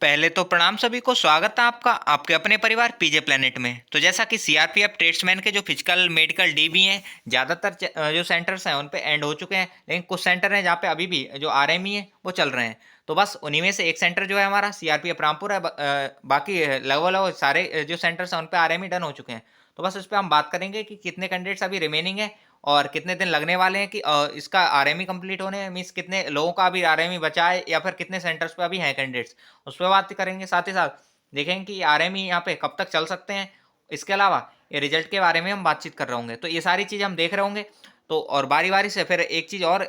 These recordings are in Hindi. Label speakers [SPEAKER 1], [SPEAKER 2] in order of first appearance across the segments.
[SPEAKER 1] पहले तो प्रणाम सभी को, स्वागत है आपका आपके अपने परिवार पीजे प्लेनेट में। तो जैसा कि सीआरपीएफ ट्रेड्समैन के जो फिजिकल मेडिकल डी भी हैं, ज़्यादातर जो सेंटर्स हैं उन पे एंड हो चुके हैं, लेकिन कुछ सेंटर हैं जहाँ पे अभी भी जो आरएमई है वो चल रहे हैं। तो बस उन्हीं में से एक सेंटर जो है हमारा सीआरपीएफ रामपुर है। बाकी लगभग लगभग सारे जो सेंटर्स हैं उन पे आरएमई डन हो चुके हैं। तो बस उस पर हम बात करेंगे कि कितने कैंडिडेट्स अभी रिमेनिंग है और कितने दिन लगने वाले हैं कि इसका आरएमई कंप्लीट होने में, मीन्स कितने लोगों का अभी आरएमई बचा है या फिर कितने सेंटर्स पे अभी हैं कैंडिडेट्स, उस पर बात करेंगे। साथ ही साथ देखेंगे कि आरएमई यहाँ पे कब तक चल सकते हैं। इसके अलावा ये रिजल्ट के बारे में हम बातचीत कर रहे होंगे, तो ये सारी चीज़ हम देख रहे होंगे। तो और बारी बारी से फिर एक चीज़ और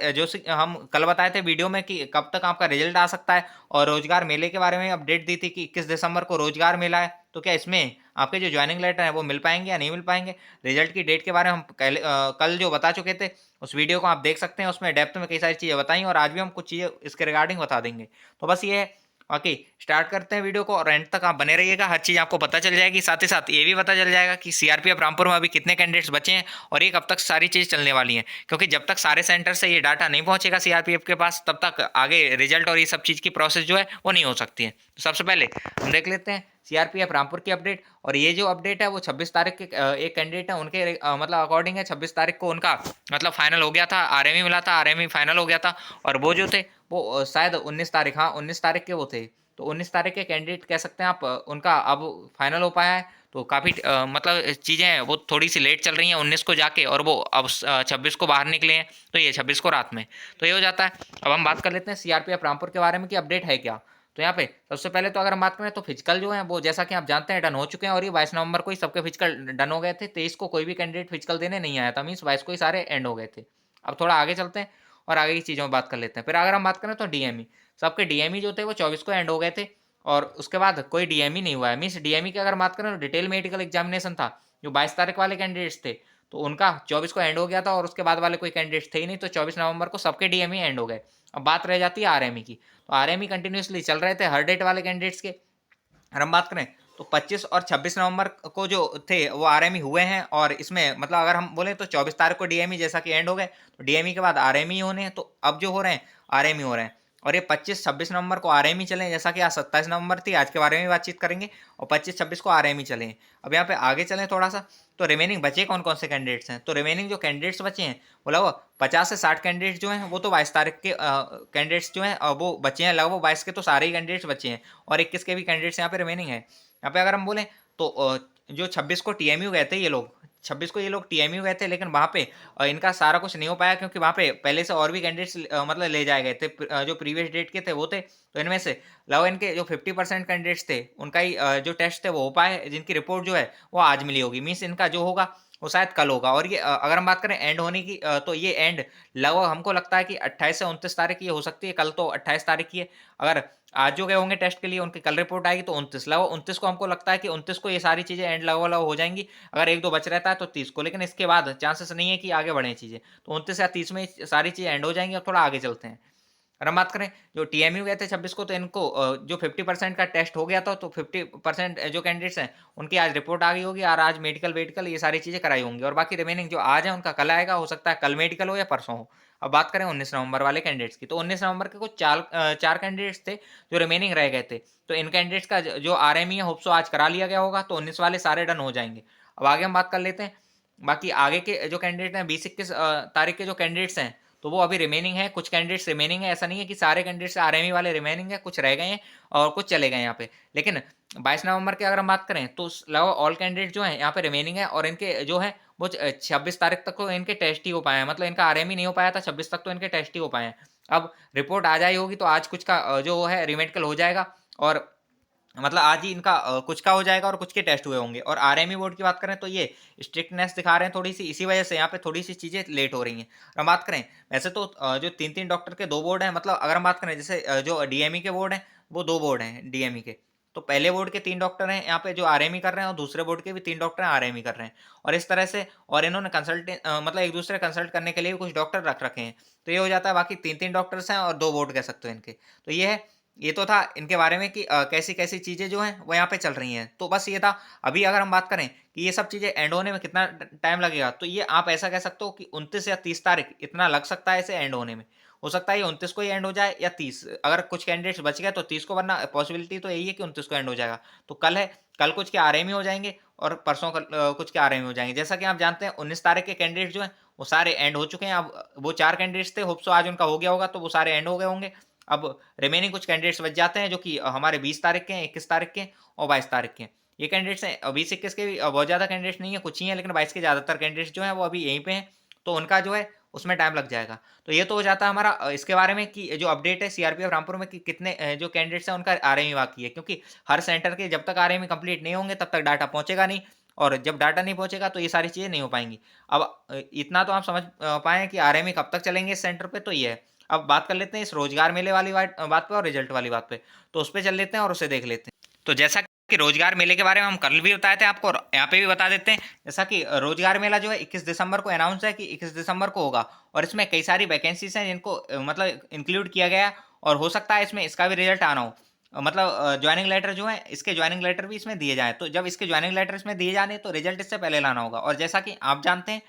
[SPEAKER 1] हम कल बताए थे वीडियो में कि कब तक आपका रिजल्ट आ सकता है, और रोजगार मेले के बारे में अपडेट दी थी कि 21 दिसंबर को रोजगार मेला है। तो क्या इसमें आपके जो ज्वाइनिंग लेटर है वो मिल पाएंगे या नहीं मिल पाएंगे। रिजल्ट की डेट के बारे में हम कल जो बता चुके थे, उस वीडियो को आप देख सकते हैं। उसमें डेप्थ में कई सारी चीज़ें बताई और आज भी हम कुछ चीज़ें इसके रिगार्डिंग बता देंगे। तो बस ये है। ओके, स्टार्ट करते हैं वीडियो को और एंड तक आप बने रहिएगा, हर चीज़ आपको पता चल जाएगी। साथ ही साथ ये भी पता चल जाएगा कि सीआरपीएफ रामपुर में अभी कितने कैंडिडेट्स बचे हैं और ये कब तक सारी चीज़ चलने वाली हैं, क्योंकि जब तक सारे सेंटर से ये डाटा नहीं पहुंचेगा सीआरपीएफ के पास, तब तक आगे रिजल्ट और ये सब चीज़ की प्रोसेस जो है वो नहीं हो सकती है। तो सबसे पहले हम देख लेते हैं सीआरपीएफ रामपुर की अपडेट। और ये जो अपडेट है वो 26 तारीख के एक कैंडिडेट है उनके मतलब अकॉर्डिंग है। 26 तारीख को उनका मतलब फाइनल हो गया था, आरएमई मिला था, आरएमई फाइनल हो गया था। और वो जो थे वो शायद 19 तारीख, हाँ 19 तारीख के वो थे। तो 19 तारीख के कैंडिडेट कह सकते हैं आप, उनका अब फाइनल हो पाया है। तो काफ़ी मतलब चीज़ें वो थोड़ी सी लेट चल रही हैं 19 को जाके, और वो अब 26 को बाहर निकले हैं, तो ये 26 को रात में। तो ये हो जाता है। अब हम बात कर लेते हैं सीआरपीएफ रामपुर के बारे में कि अपडेट है क्या। तो यहाँ पे सबसे पहले तो अगर हम बात करें तो फिजिकल जो है वो जैसा कि आप जानते हैं डन हो चुके हैं, और ये 22 नवंबर को ही सबके फिजिकल डन हो गए थे। 23 को कोई भी कैंडिडेट फिजिकल देने नहीं आया था, मीन्स 22 को ही सारे एंड हो गए थे। अब थोड़ा आगे चलते हैं और आगे की चीज़ों में बात कर लेते हैं। फिर अगर हम बात करें तो डीएमई, सबके डीएमई जो थे वो 24 को एंड हो गए थे, और उसके बाद कोई डीएमई नहीं हुआ है। मीन्स डीएमई की अगर बात करें तो डिटेल मेडिकल एग्जामिनेशन था, जो 22 तारीख वाले कैंडिडेट्स थे तो उनका 24 को एंड हो गया था, और उसके बाद वाले कोई कैंडिडेट्स थे ही नहीं, तो 24 नवंबर को सबके डीएमई एंड हो गए। अब बात रह जाती है आरएमई की। तो आरएमई कंटिन्यूसली चल रहे थे हर डेट वाले कैंडिडेट्स के। अगर हम बात करें तो 25 और 26 नवंबर को जो थे वो आरएमई हुए हैं, और इसमें मतलब अगर हम बोले तो 24 तारीख को डीएमई जैसा कि एंड हो गए, तो डीएमई के बाद आरएमई होने हैं। तो अब जो हो रहे हैं आरएमई हो रहे हैं, और ये 25-26 नवंबर को आरएमई चले, जैसा कि आज 27 नवंबर थी, आज के बारे में बातचीत करेंगे। और 25-26 को आरएमई चले हैं। अब यहाँ पे आगे चलें थोड़ा सा, तो रिमेनिंग बचे कौन कौन से कैंडिडेट्स हैं। तो रिमेनिंग जो कैंडिडेट्स बचे हैं वो लगभग 50 से 60 कैंडिडेट्स जो हैं वो तो 22 तारीख के कैंडिडेट्स जो हैं वो बचे हैं। लगभग 22 के तो सारे ही कैंडिडेट्स बचे हैं, और 21 के भी कैंडिडेट्स यहाँ पे रिमेनिंग है। यहाँ पे अगर हम बोलें तो जो 26 को टीएमयू गए थे ये लोग, 26 को ये लोग टीएमयू गए थे, लेकिन वहाँ पे इनका सारा कुछ नहीं हो पाया, क्योंकि वहाँ पे पहले से और भी कैंडिडेट्स मतलब ले जाए गए थे, जो प्रीवियस डेट के थे वो थे। तो इनमें से लगभग इनके जो 50% कैंडिडेट्स थे उनका ही जो टेस्ट थे वो हो पाए, जिनकी रिपोर्ट जो है वो आज मिली होगी। मीन्स इनका जो होगा वो शायद कल होगा। और ये अगर हम बात करें एंड होने की, तो ये एंड लगभग हमको लगता है कि 28 से 29 तारीख ये हो सकती है। कल तो 28 तारीख की है। अगर आज जो गए होंगे टेस्ट के लिए उनकी कल रिपोर्ट आएगी तो 29, लगभग 29 को हमको लगता है कि 29 को ये सारी चीज़ें एंड लगभग लगभग हो जाएंगी। अगर एक दो बच रहता है तो 30 को, लेकिन इसके बाद चांसेस नहीं है कि आगे बढ़ें चीज़ें। तो 29 या 30 में सारी चीज़ें एंड हो जाएंगी। अब थोड़ा आगे चलते हैं। अगर हम बात करें जो टीएमयू गए थे 26 को, तो इनको जो 50% का टेस्ट हो गया था, तो 50% जो कैंडिडेट्स हैं उनकी आज रिपोर्ट आ गई होगी, और आज मेडिकल वेडिकल ये सारी चीज़ें कराई होंगी। और बाकी रिमेनिंग जो आज है उनका कल आएगा, हो सकता है कल मेडिकल हो या परसों हो। अब बात करें 19 नवंबर वाले कैंडिडेट्स की, तो 19 नवंबर के कुछ चार कैंडिडेट्स थे जो रिमेनिंग रह गए थे। तो इन कैंडिडेट्स का जो आरएमई है होप सो आज करा लिया गया होगा, तो 19 वाले सारे डन हो जाएंगे। अब आगे हम बात कर लेते हैं बाकी आगे के जो कैंडिडेट हैं। 20-21 तारीख के जो कैंडिडेट्स हैं तो वो अभी रिमेनिंग है, कुछ कैंडिडेट्स रिमेनिंग है। ऐसा नहीं है कि सारे कैंडिडेट्स आरएमई वाले रिमेनिंग है, कुछ रह गए हैं और कुछ चले गए यहाँ पे। लेकिन 22 नवंबर की अगर हम बात करें तो लगभग ऑल कैंडिडेट जो हैं यहाँ पे रिमेनिंग है, और इनके जो है वो 26 तारीख तक तो इनके टेस्ट ही हो पाए हैं। मतलब इनका आरएमई नहीं हो पाया था, 26 तक तो इनके टेस्ट ही हो पाए हैं। अब रिपोर्ट आ जाई होगी तो आज कुछ का जो है रिमेडिकल हो जाएगा, और मतलब आज ही इनका कुछ का हो जाएगा और कुछ के टेस्ट हुए होंगे। और आरएमई बोर्ड की बात करें तो ये स्ट्रिक्टनेस दिखा रहे हैं थोड़ी सी, इसी वजह से यहाँ पे थोड़ी सी चीज़ें लेट हो रही हैं। और हम बात करें वैसे तो जो 3-3 डॉक्टर के 2 बोर्ड हैं, मतलब अगर हम बात करें जैसे जो डीएमई के बोर्ड हैं वो 2 बोर्ड हैं डीएमई के। तो पहले बोर्ड के 3 डॉक्टर हैं यहाँ पे जो आरएमई कर रहे हैं, और दूसरे बोर्ड के भी 3 डॉक्टर हैं आरएमई कर रहे हैं। और इस तरह से और इन्होंने मतलब एक दूसरे कंसल्ट करने के लिए भी कुछ डॉक्टर रख रखे हैं। तो ये हो जाता है, बाकी 3-3 डॉक्टर्स हैं और 2 बोर्ड कह सकते हो इनके। तो ये है, ये तो था इनके बारे में कि कैसी कैसी चीज़ें जो हैं वो यहाँ पे चल रही हैं। तो बस ये था। अभी अगर हम बात करें कि ये सब चीज़ें एंड होने में कितना टाइम लगेगा, तो ये आप ऐसा कह सकते हो कि 29 या 30 तारीख इतना लग सकता है इसे एंड होने में। हो सकता है ये 29 को ही एंड हो जाए या 30, अगर कुछ कैंडिडेट्स बच गए तो 30 को, वरना पॉसिबिलिटी तो यही है कि 29 को एंड हो जाएगा। तो कल है, कल कुछ के आरएमई हो जाएंगे और परसों कल कुछ के आरएमई हो जाएंगे। जैसा कि आप जानते हैं 19 तारीख के कैंडिडेट जो हैं वो सारे एंड हो चुके हैं। अब वो 4 कैंडिडेट्स थे, होप सो आज उनका हो गया होगा, तो वो सारे एंड हो गए होंगे। अब रिमेनिंग कुछ कैंडिडेट्स बच जाते हैं जो कि हमारे 20 तारीख के हैं, 21 तारीख के और 22 तारीख के हैं। ये कैंडिडेट्स हैं 20-21 के भी बहुत ज़्यादा कैंडिडेट्स नहीं है, कुछ ही हैं, लेकिन 22 के ज़्यादातर कैंडिडेट्स जो हैं वो अभी यहीं पे हैं, तो उनका जो है उसमें टाइम लग जाएगा। तो ये तो हो जाता है हमारा इसके बारे में कि जो अपडेट है सीआरपीएफ रामपुर में कि कितने जो कैंडिडेट्स हैं उनका आरएमई बाकी है, क्योंकि हर सेंटर के जब तक आरएमई कंप्लीट नहीं होंगे तब तक डाटा पहुंचेगा नहीं, और जब डाटा नहीं पहुंचेगा तो ये सारी चीज़ें नहीं हो पाएंगी। अब इतना तो आप समझ पाए कि आरएमई कब तक चलेंगे इस सेंटर पे, तो ये है। अब बात कर लेते हैं इस रोजगार मेले वाली बात पे और रिजल्ट वाली बात पे, तो उस पर चल लेते हैं और उसे देख लेते हैं। तो जैसा कि रोजगार मेले के बारे में हम कल भी बताए थे आपको, और यहाँ पे भी बता देते हैं। जैसा कि रोजगार मेला जो है 21 दिसंबर को अनाउंस है कि 21 दिसंबर को होगा, और इसमें कई सारी वैकेंसीज हैं जिनको मतलब इंक्लूड किया गया है, और हो सकता है इसमें इसका भी रिजल्ट आना हो। मतलब ज्वाइनिंग लेटर जो है, इसके ज्वाइनिंग लेटर भी इसमें दिए जाए, तो जब इसके ज्वाइनिंग लेटर इसमें दिए जाने तो रिजल्ट इससे पहले लाना होगा। और जैसा कि आप जानते हैं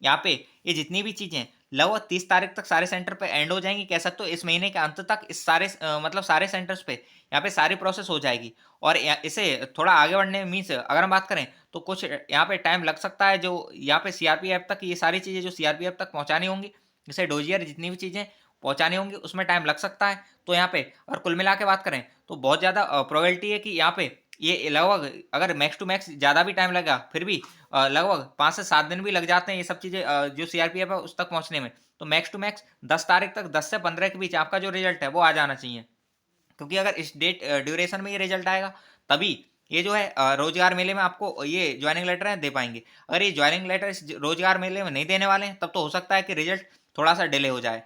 [SPEAKER 1] यहाँ पे ये जितनी भी चीजें लगभग 30 तारीख तक सारे सेंटर पे एंड हो जाएंगी, कह सकते हो इस महीने के अंत तक इस सारे मतलब सारे सेंटर्स पे यहाँ पे सारी प्रोसेस हो जाएगी। और इसे थोड़ा आगे बढ़ने मीन्स अगर हम बात करें तो कुछ यहाँ पे टाइम लग सकता है, जो यहाँ पे सीआरपीएफ तक ये सारी चीज़ें जो सीआरपीएफ तक पहुँचानी होंगी, जैसे डोजियर जितनी भी चीज़ें पहुँचानी होंगी उसमें टाइम लग सकता है। तो यहाँ पे अगर कुल मिला के बात करें तो बहुत ज़्यादा प्रोबेबिलिटी है कि यहाँ पे ये लगभग अगर मैक्स टू मैक्स ज़्यादा भी टाइम लगा फिर भी लगभग 5 से 7 दिन भी लग जाते हैं ये सब चीज़ें जो सीआरपीएफ है उस तक पहुँचने में। तो मैक्स टू मैक्स 10 तारीख तक, 10 से 15 के बीच आपका जो रिजल्ट है वो आ जाना चाहिए, क्योंकि अगर इस डेट ड्यूरेशन में ये रिजल्ट आएगा तभी ये जो है रोजगार मेले में आपको ये ज्वाइनिंग लेटर है दे पाएंगे। अगर ये ज्वाइनिंग लेटर इस रोजगार मेले में नहीं देने वाले हैं तब तो हो सकता है कि रिजल्ट थोड़ा सा डिले हो जाए।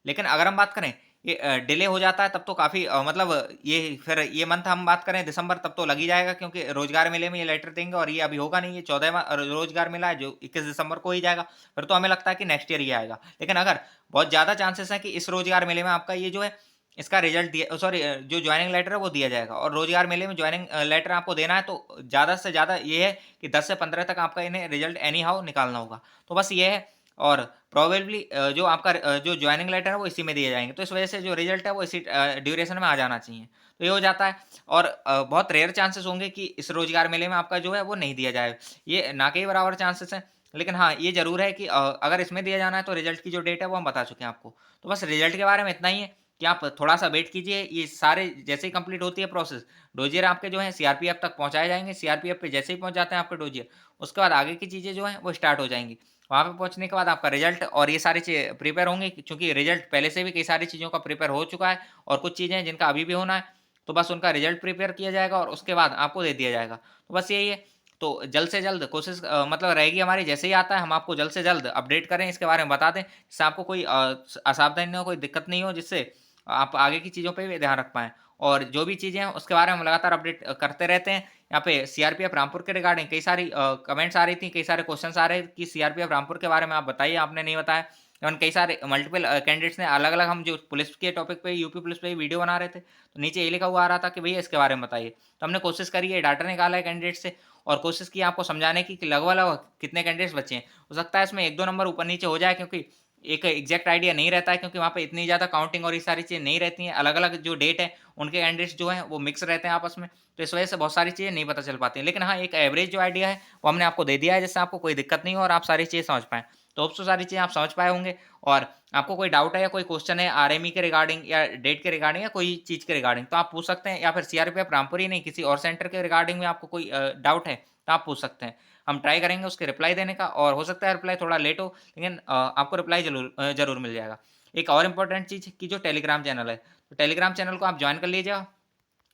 [SPEAKER 1] लेकिन अगर हम बात करें ये डिले हो जाता है तब तो काफ़ी मतलब ये फिर ये मंथ हम बात करें दिसंबर, तब तो लग ही जाएगा, क्योंकि रोजगार मेले में ये लेटर देंगे और ये अभी होगा नहीं। ये 14वां रोजगार मेला है जो 21 दिसंबर को ही जाएगा, फिर तो हमें लगता है कि नेक्स्ट ईयर ये आएगा। लेकिन अगर बहुत ज़्यादा चांसेस है कि इस रोजगार मेले में आपका ये जो है इसका रिजल्ट दिया, सॉरी जो ज्वाइनिंग लेटर है वो दिया जाएगा, और रोजगार मेले में ज्वाइनिंग लेटर आपको देना है तो ज़्यादा से ज़्यादा ये है कि 10 से 15 तक आपका इन्हें रिजल्ट एनी हाउ निकालना होगा। तो बस ये है, और प्रोबेबली जो आपका जो ज्वाइनिंग लेटर है वो इसी में दिए जाएंगे, तो इस वजह से जो रिजल्ट है वो इसी ड्यूरेशन में आ जाना चाहिए। तो ये हो जाता है, और बहुत रेयर चांसेस होंगे कि इस रोजगार मेले में आपका जो है वो नहीं दिया जाए, ये ना के ही बराबर चांसेस हैं। लेकिन हाँ ये जरूर है कि अगर इसमें दिया जाना है तो रिजल्ट की जो डेट है वो हम बता चुके हैं आपको। तो बस रिजल्ट के बारे में इतना ही है कि आप थोड़ा सा वेट कीजिए, ये सारे जैसे ही कंप्लीट होती है प्रोसेस, डोजियर आपके जो है सीआरपीएफ तक पहुंचाए जाएंगे। सीआरपीएफ पे जैसे ही पहुंच जाते हैं आपके डोजियर, उसके बाद आगे की चीज़ें जो हैं वो स्टार्ट हो जाएंगी। वहाँ पे पहुँचने के बाद आपका रिजल्ट और ये सारी चीज़ें प्रिपेयर होंगी, चूँकि रिजल्ट पहले से भी कई सारी चीज़ों का प्रिपेयर हो चुका है, और कुछ चीज़ें हैं जिनका अभी भी होना है, तो बस उनका रिजल्ट प्रिपेयर किया जाएगा और उसके बाद आपको दे दिया जाएगा। तो बस यही है। तो जल्द से जल्द कोशिश मतलब रहेगी हमारी, जैसे ही आता है हम आपको जल्द से जल्द अपडेट करें, इसके बारे में बता दें, जिससे आपको कोई असावधानी हो, कोई दिक्कत नहीं हो, जिससे आप आगे की चीज़ों पे भी ध्यान रख पाएँ। और जो भी चीज़ें हैं उसके बारे में हम लगातार अपडेट करते रहते हैं। यहाँ पे सीआरपीएफ रामपुर के रिगार्डिंग कई सारी कमेंट्स आ रही थी, कई सारे क्वेश्चंस आ रहे कि सीआरपीएफ रामपुर के बारे में आप बताइए, आपने नहीं बताया। इवन कई सारे मल्टीपल कैंडिडेट्स ने अलग-अलग, हम जो पुलिस के टॉपिक पे यूपी पुलिस पे ही वीडियो बना रहे थे, तो नीचे ये लिखा हुआ आ रहा था कि भैया इसके बारे में बताइए। तो हमने कोशिश करी है, डाटा निकाला है कैंडिडेट से, और कोशिश की आपको समझाने की कि लगभग-लगभग कितने कैंडिडेट्स बचे हैं। हो सकता है इसमें 1-2 नंबर ऊपर-नीचे हो जाए, क्योंकि एक एग्जैक्ट आइडिया नहीं रहता है, क्योंकि वहाँ पे इतनी ज़्यादा काउंटिंग और ये सारी चीज़ें नहीं रहती हैं। अलग-अलग जो डेट है उनके कैंडिडेट्स जो हैं वो मिक्स रहते हैं आपस में, तो इस वजह से बहुत सारी चीज़ें नहीं पता चल पाती हैं। लेकिन हाँ, एक एवरेज जो आइडिया है वो हमने आपको दे दिया है, जिससे आपको कोई दिक्कत नहीं हो और आप सारी चीज़ें समझ पाएँ। तो होप सो सारी चीज़ें आप समझ पाए होंगे, और आपको कोई डाउट है या कोई क्वेश्चन है आरएमई के रिगार्डिंग या डेट के रिगार्डिंग या कोई चीज़ के रिगार्डिंग, तो आप पूछ सकते हैं, या फिर सीआरपीएफ रामपुर ही नहीं किसी और सेंटर के रिगार्डिंग में आपको कोई डाउट है तो आप पूछ सकते हैं। हम ट्राई करेंगे उसके रिप्लाई देने का, और हो सकता है रिप्लाई थोड़ा लेट हो, लेकिन आपको रिप्लाई ज़रूर मिल जाएगा। एक और इम्पोर्टेंट चीज़ कि जो टेलीग्राम चैनल है, तो टेलीग्राम चैनल को आप जॉइन कर लीजिएगा।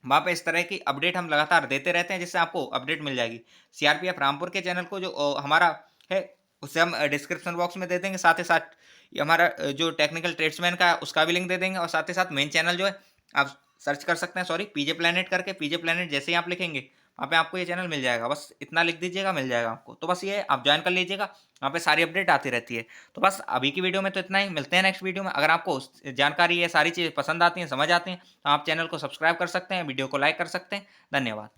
[SPEAKER 1] वहाँ पे इस तरह की अपडेट हम लगातार देते रहते हैं, जिससे आपको अपडेट मिल जाएगी। सीआरपीएफ रामपुर के चैनल को जो हमारा है उसे हम डिस्क्रिप्शन बॉक्स में दे देंगे, साथ ही साथ ये हमारा जो टेक्निकल ट्रेड्समैन का है उसका भी लिंक दे देंगे, और साथ ही साथ मेन चैनल जो है आप सर्च कर सकते हैं, सॉरी पीजे प्लेनेट करके, पीजे प्लेनेट जैसे ही आप लिखेंगे वहाँ पे आपको ये चैनल मिल जाएगा। बस इतना लिख दीजिएगा, मिल जाएगा आपको। तो बस ये आप ज्वाइन कर लीजिएगा, वहाँ पे सारी अपडेट आती रहती है। तो बस अभी की वीडियो में तो इतना ही, मिलते हैं नेक्स्ट वीडियो में। अगर आपको जानकारी ये सारी चीज़ें पसंद आती हैं, समझ आती हैं, तो आप चैनल को सब्सक्राइब कर सकते हैं, वीडियो को लाइक कर सकते हैं। धन्यवाद।